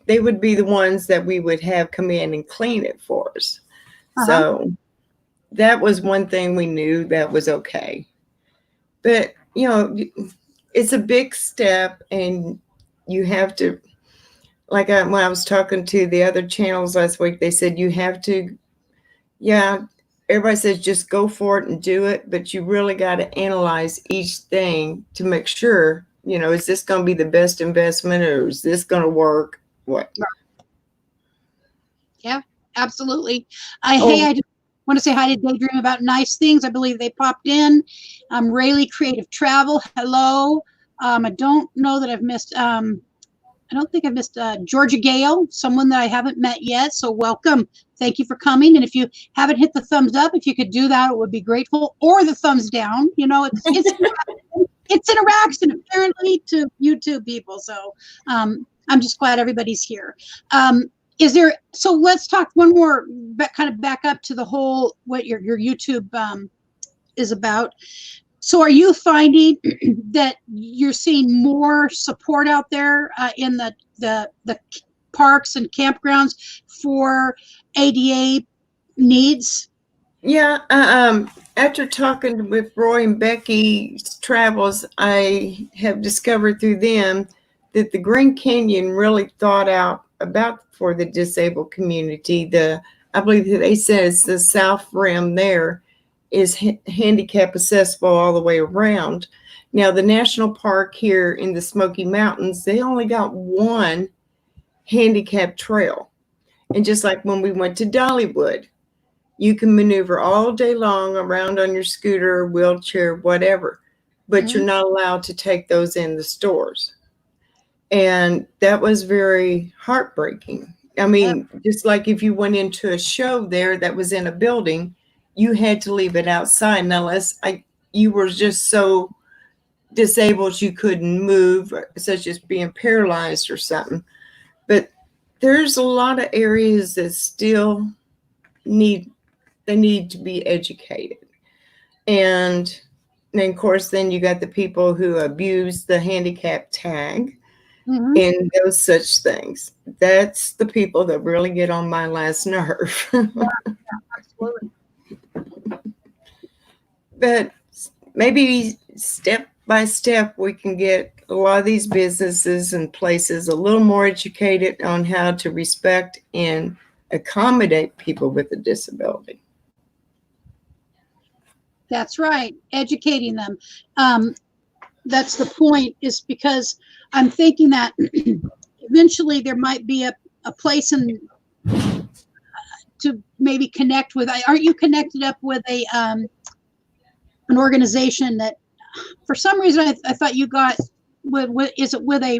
they would be the ones that we would have come in and clean it for us. So that was one thing we knew that was okay. But it's a big step, and you have to, like when I was talking to the other channels last week, they said you have to, everybody says just go for it and do it, but you really got to analyze each thing to make sure, is this going to be the best investment, or is this going to work? What? Yeah, absolutely. Hey, I just want to say hi to Daydream About Nice Things. I believe they popped in. Rayleigh Creative Travel. Hello. I don't know that I've missed, I don't think I've missed Georgia Gale, someone that I haven't met yet. So welcome. Thank you for coming. And if you haven't hit the thumbs up, if you could do that, it would be grateful. Or the thumbs down. It's interaction apparently to YouTube people. So I'm just glad everybody's here. So let's talk one more, kind of back up to the whole, what your YouTube is about. So are you finding that you're seeing more support out there in the parks and campgrounds for ADA needs? Yeah. After talking with Roy and Becky's travels, I have discovered through them that the Grand Canyon really thought out about for the disabled community. I believe that they said it's the South Rim there is handicap accessible all the way around. Now, the national park here in the Smoky Mountains, they only got one handicap trail. And just like when we went to Dollywood, you can maneuver all day long around on your scooter, wheelchair, whatever, but you're not allowed to take those in the stores. And that was very heartbreaking. I mean, just like if you went into a show there that was in a building, you had to leave it outside unless you were just so disabled you couldn't move, such as being paralyzed or something. But there's a lot of areas that still need to be educated. And of course, then you got the people who abuse the handicap tag and those such things. That's the people that really get on my last nerve. Absolutely. But maybe step by step, we can get a lot of these businesses and places a little more educated on how to respect and accommodate people with a disability. That's right. Educating them. That's the point, is because I'm thinking that eventually there might be a place to maybe connect with. Aren't you connected up with an organization that, for some reason, I thought you got is it with a,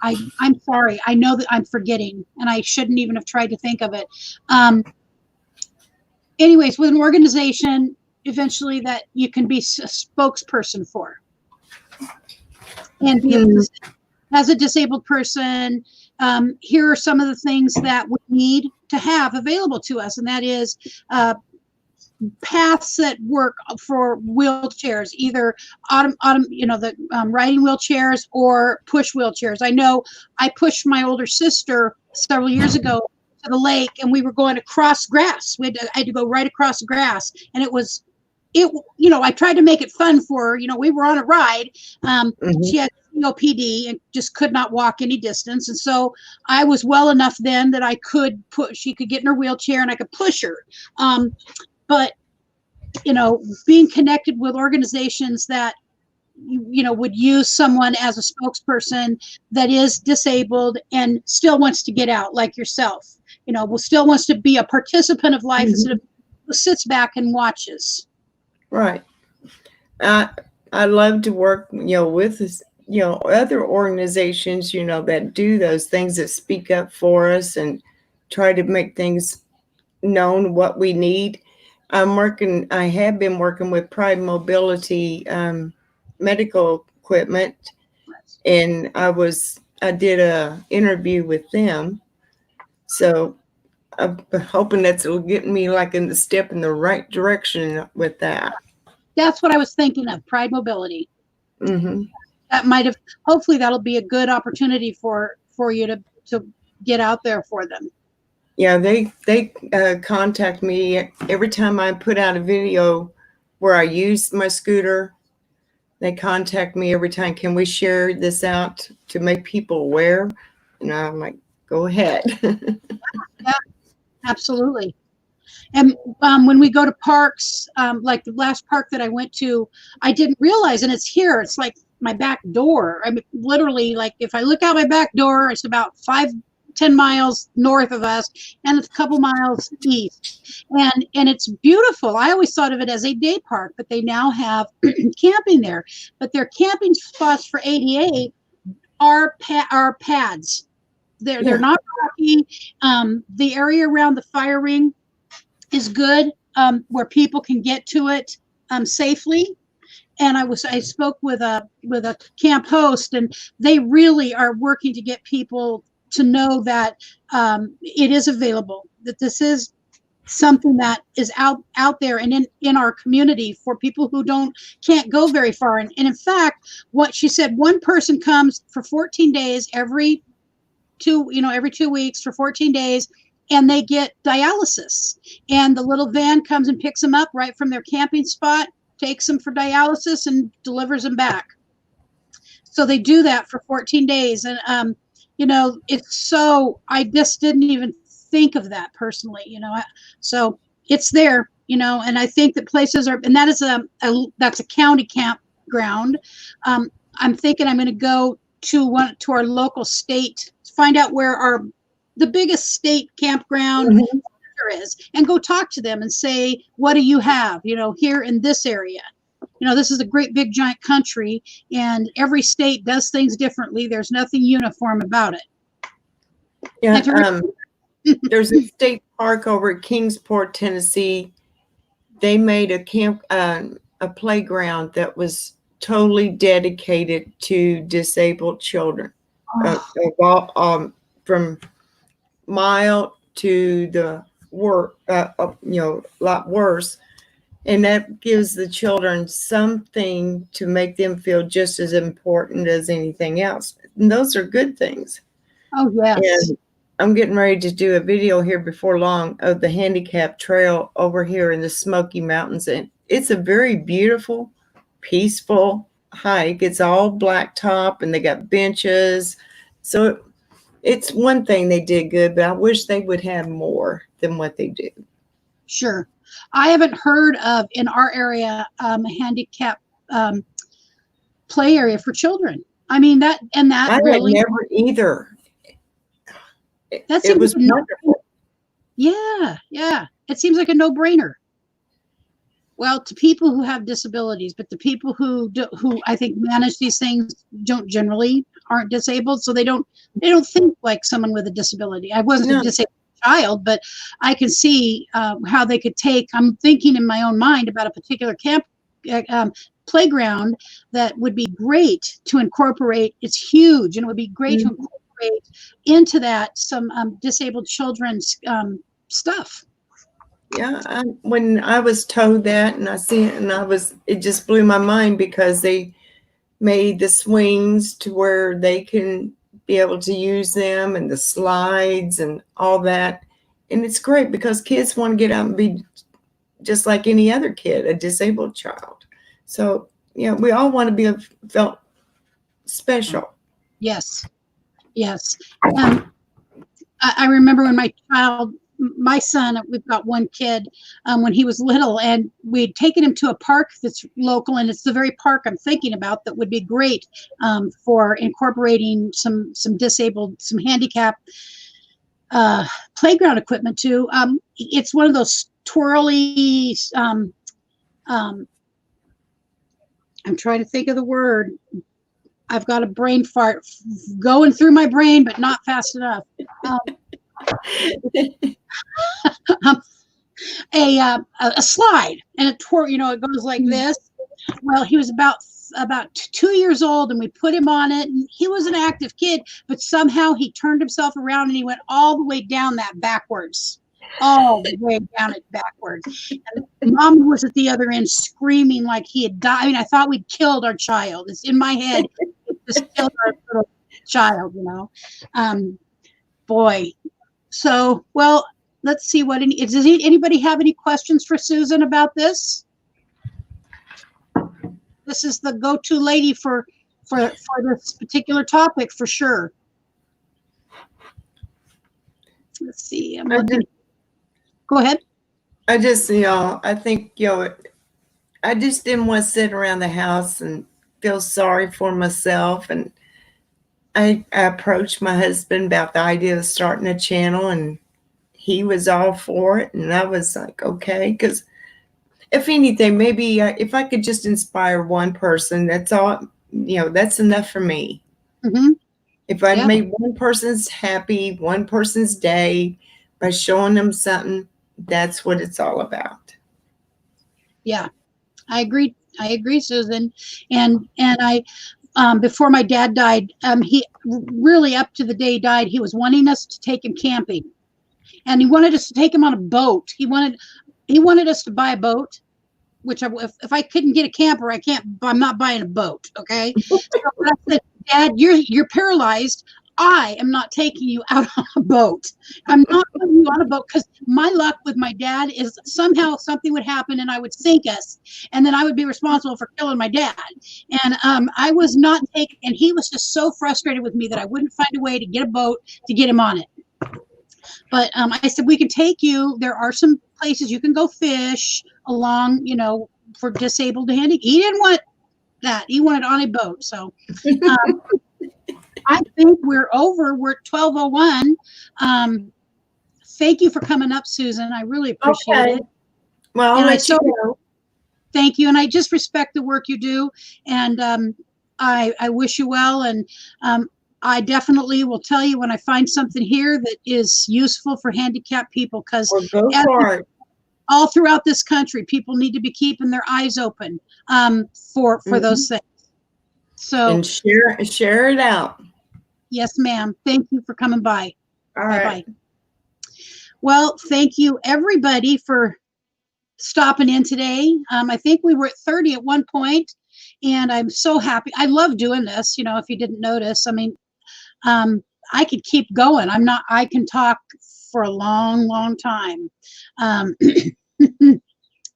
I'm sorry, I know that I'm forgetting, and I shouldn't even have tried to think of it. Anyways, with an organization eventually that you can be a spokesperson for, and be able to, as a disabled person, here are some of the things that we need to have available to us, and that is paths that work for wheelchairs, either the riding wheelchairs or push wheelchairs. I know I pushed my older sister several years ago to the lake, and we were going across grass. I had to go right across the grass, and I tried to make it fun for her. We were on a ride. She had COPD and just could not walk any distance. And so I was well enough then that she could get in her wheelchair and I could push her. But, being connected with organizations that, would use someone as a spokesperson that is disabled and still wants to get out, like yourself, still wants to be a participant of life instead of who sits back and watches. Right. I love to work, with this, other organizations, that do those things, that speak up for us and try to make things known what we need. I have been working with Pride Mobility medical equipment, and I did a interview with them. So I'm hoping that'll get me in the right direction with that. That's what I was thinking of, Pride Mobility. That hopefully that'll be a good opportunity for you to get out there for them. Yeah, they contact me every time I put out a video where I use my scooter. They contact me every time. Can we share this out to make people aware? And I'm like, go ahead. Yeah, absolutely. And when we go to parks, like the last park that I went to, I didn't realize, and it's here. It's like my back door. I mean, literally, like if I look out my back door, it's about 5-10 miles north of us, and it's a couple miles east. And it's beautiful. I always thought of it as a day park, but they now have camping there. But their camping spots for ADA are pads. They're not rocky. The area around the fire ring is good, where people can get to it safely. And I spoke with a camp host, and they really are working to get people to know that it is available, that this is something that is out there and in our community for people who can't go very far. And in fact, what she said, one person comes for 14 days every 2 weeks for 14 days, and they get dialysis, and the little van comes and picks them up right from their camping spot, takes them for dialysis, and delivers them back. So they do that for 14 days. And it's so, I just didn't even think of that personally, so it's there, and I think that places are, and that is that's a county campground. I'm thinking I'm going to go to our local state, find out where the biggest state campground there is, and go talk to them and say, what do you have, here in this area? This is a great big giant country, and every state does things differently. There's nothing uniform about it. Yeah, there's a state park over at Kingsport, Tennessee. They made a playground that was totally dedicated to disabled children, from mild to the lot worse. And that gives the children something to make them feel just as important as anything else. And those are good things. Oh, yes. And I'm getting ready to do a video here before long of the handicap trail over here in the Smoky Mountains. And it's a very beautiful, peaceful hike. It's all blacktop, and they got benches. So it's one thing they did good, but I wish they would have more than what they do. Sure. I haven't heard of, in our area, a handicap play area for children. I mean, that really, had never either. It was wonderful. Yeah. It seems like a no-brainer. Well, to people who have disabilities, but the people who I think manage these things aren't disabled, so they don't think like someone with a disability. I wasn't a disabled child, but I can see how they could take. I'm thinking in my own mind about a particular camp playground that would be great to incorporate. It's huge, and it would be great to incorporate into that some disabled children's stuff. Yeah, when I was told that and I seen it, and it just blew my mind because they made the swings to where they can be able to use them and the slides and all that. And it's great because kids want to get out and be just like any other kid, a disabled child. So, yeah, we all want to be felt special. Yes. Yes. I remember when my son, we've got one kid, when he was little, and we'd taken him to a park that's local, and it's the very park I'm thinking about that would be great for incorporating some disabled, some handicap playground equipment too. It's one of those twirly, I'm trying to think of the word. I've got a brain fart going through my brain, but not fast enough. A slide, and it goes like this. Well, he was about 2 years old, and we put him on it, and he was an active kid, but somehow he turned himself around and he went all the way down that backwards. All the way down it backwards. And Mom was at the other end screaming like he had died. I mean, I thought we'd killed our child. It's in my head. It just killed our little child, boy. So, well, let's see does anybody have any questions for Susan about this? This is the go-to lady for this particular topic for sure. Let's see. I'm looking. Go ahead. I just, I think, I just didn't want to sit around the house and feel sorry for myself. And I approached my husband about the idea of starting a channel, and he was all for it. And I was like, okay, because if anything, maybe if I could just inspire one person, that's all, that's enough for me. Mm-hmm. If I made one person's happy, one person's day by showing them something, that's what it's all about. Yeah, I agree. Susan. And I, before my dad died, he really, up to the day he died, he was wanting us to take him camping, and he wanted us to take him on a boat. He wanted us to buy a boat, which if I couldn't get a camper, I'm not buying a boat. Okay. So I said, Dad, you're paralyzed. I am not taking you out on a boat. I'm not putting you on a boat, because my luck with my dad is somehow something would happen and I would sink us, and then I would be responsible for killing my dad. And I was not taking, and he was just so frustrated with me that I wouldn't find a way to get a boat to get him on it. But I said, we can take you. There are some places you can go fish along, for disabled to handy. He didn't want that. He wanted on a boat. So I think we're over. We're at 12:01. Thank you for coming up, Susan. I really appreciate it. Well, and thank you. And I just respect the work you do. And I wish you well. And I definitely will tell you when I find something here that is useful for handicapped people, because all throughout this country, people need to be keeping their eyes open for those things. So, and share it out. Yes, ma'am. Thank you for coming by. All right. Bye-bye. Well, thank you everybody for stopping in today. I think we were at 30 at one point, and I'm so happy. I love doing this. If you didn't notice, I mean, I could keep going. I can talk for a long, long time.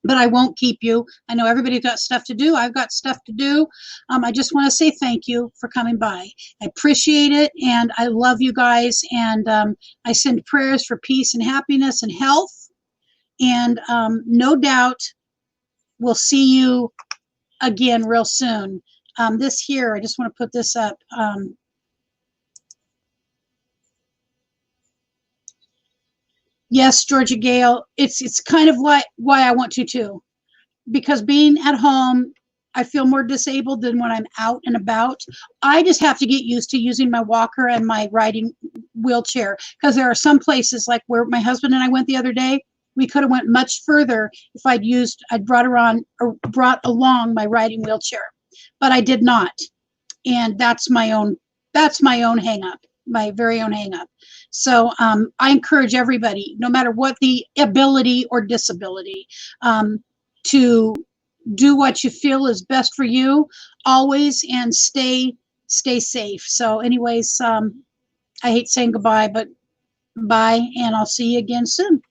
But I won't keep you. I know everybody's got stuff to do. I've got stuff to do. I just want to say thank you for coming by. I appreciate it, and I love you guys. And I send prayers for peace and happiness and health. And no doubt we'll see you again real soon. This here, I just want to put this up. Yes, Georgia Gale, it's kind of why I want to too, because being at home, I feel more disabled than when I'm out and about. I just have to get used to using my walker and my riding wheelchair, because there are some places, like where my husband and I went the other day, we could have went much further if I'd brought along my riding wheelchair, but I did not. And that's my own hang up. my very own hang up. So I encourage everybody, no matter what the ability or disability, to do what you feel is best for you always, and stay safe. So anyways, I hate saying goodbye, but bye, and I'll see you again soon.